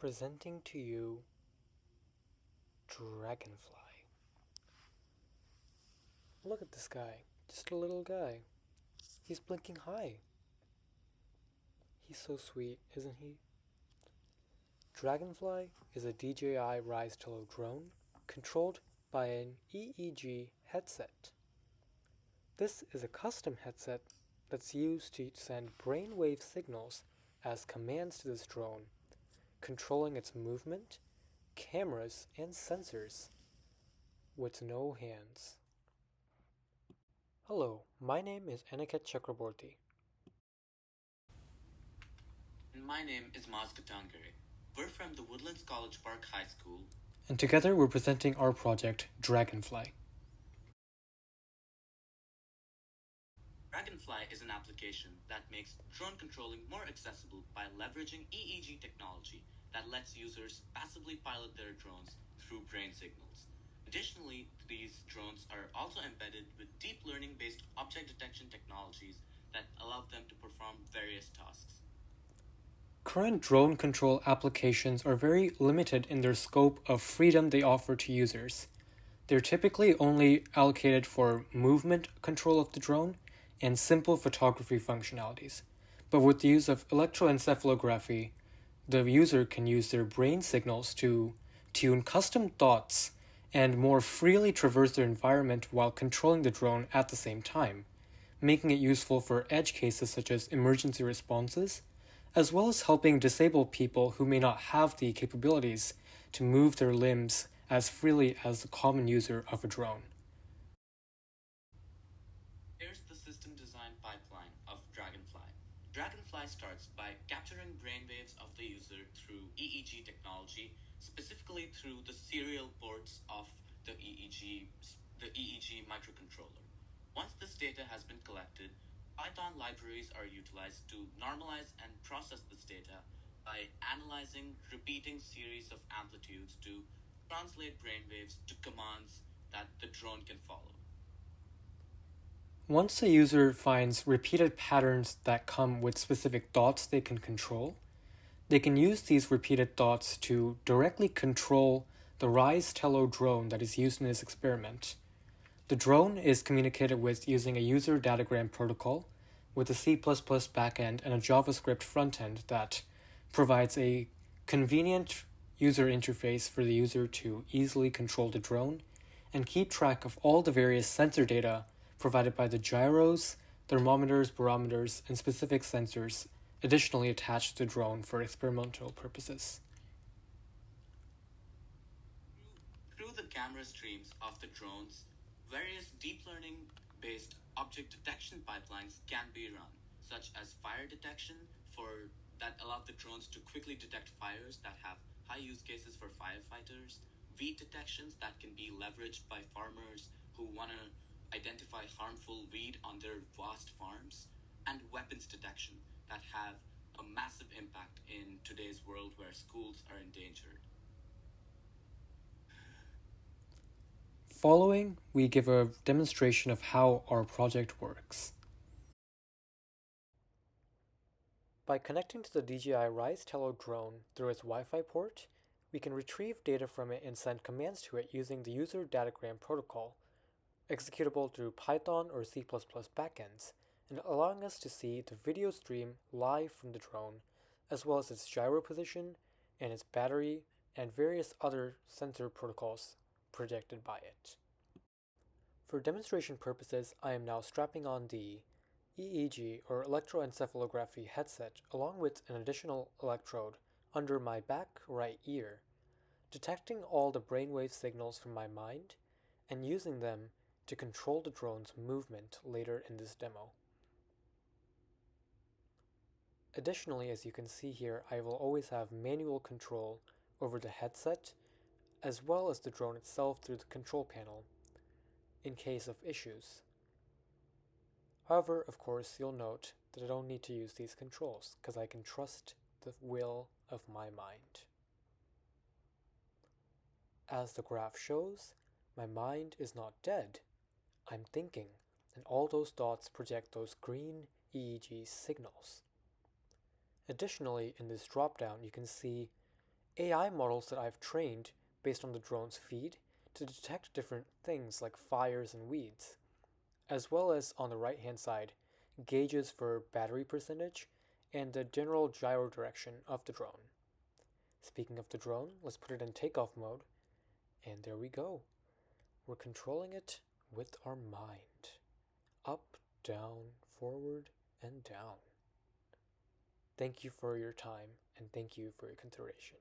Presenting to you DragonFly. Look at this guy, just a little guy. He's blinking high. He's so sweet, isn't he? DragonFly is a DJI Rise-to-Low drone controlled by an EEG headset. This is a custom headset that's used to send brainwave signals as commands to this drone, controlling its movement, cameras, and sensors with no hands. Hello, my name is Aniket Chakraborty. And my name is Maz Katangare. We're from the Woodlands College Park High School. And together we're presenting our project, DragonFly. DragonFly is an application that makes drone controlling more accessible by leveraging EEG technology that lets users passively pilot their drones through brain signals. Additionally, these drones are also embedded with deep learning-based object detection technologies that allow them to perform various tasks. Current drone control applications are very limited in their scope of freedom they offer to users. They're typically only allocated for movement control of the drone and simple photography functionalities. But with the use of electroencephalography, the user can use their brain signals to tune custom thoughts and more freely traverse their environment while controlling the drone at the same time, making it useful for edge cases such as emergency responses, as well as helping disabled people who may not have the capabilities to move their limbs as freely as the common user of a drone. Here's the system design pipeline of DragonFly. DragonFly starts by capturing brainwaves of the user through EEG technology, specifically through the serial ports of the EEG microcontroller. Once this data has been collected, Python libraries are utilized to normalize and process this data by analyzing repeating series of amplitudes to translate brainwaves to commands that the drone can follow. Once the user finds repeated patterns that come with specific thoughts they can control, they can use these repeated thoughts to directly control the Rise-to-Low drone that is used in this experiment. The drone is communicated with using a user datagram protocol with a C++ backend and a JavaScript frontend that provides a convenient user interface for the user to easily control the drone and keep track of all the various sensor data provided by the gyros, thermometers, barometers, and specific sensors additionally attached to the drone for experimental purposes. Through the camera streams of the drones, various deep learning-based object detection pipelines can be run, such as fire detection that allow the drones to quickly detect fires that have high use cases for firefighters, weed detections that can be leveraged by farmers who want to identify harmful weed on their vast farms, and weapons detection that have a massive impact in today's world where schools are endangered. Following, we give a demonstration of how our project works. By connecting to the DJI Rise-to-Low drone through its Wi-Fi port, we can retrieve data from it and send commands to it using the user datagram protocol, executable through Python or C++ backends, and allowing us to see the video stream live from the drone, as well as its gyro position and its battery and various other sensor protocols projected by it. For demonstration purposes, I am now strapping on the EEG or electroencephalography headset along with an additional electrode under my back right ear, detecting all the brainwave signals from my mind and using them to control the drone's movement later in this demo. Additionally, as you can see here, I will always have manual control over the headset as well as the drone itself through the control panel in case of issues. However, of course, you'll note that I don't need to use these controls because I can trust the will of my mind. As the graph shows, my mind is not dead. I'm thinking, and all those dots project those green EEG signals. Additionally, in this dropdown, you can see AI models that I've trained based on the drone's feed to detect different things like fires and weeds, as well as on the right hand side, gauges for battery percentage and the general gyro direction of the drone. Speaking of the drone, let's put it in takeoff mode, and there we go. We're controlling it with our mind. Up, down, forward, and down. Thank you for your time, and thank you for your consideration.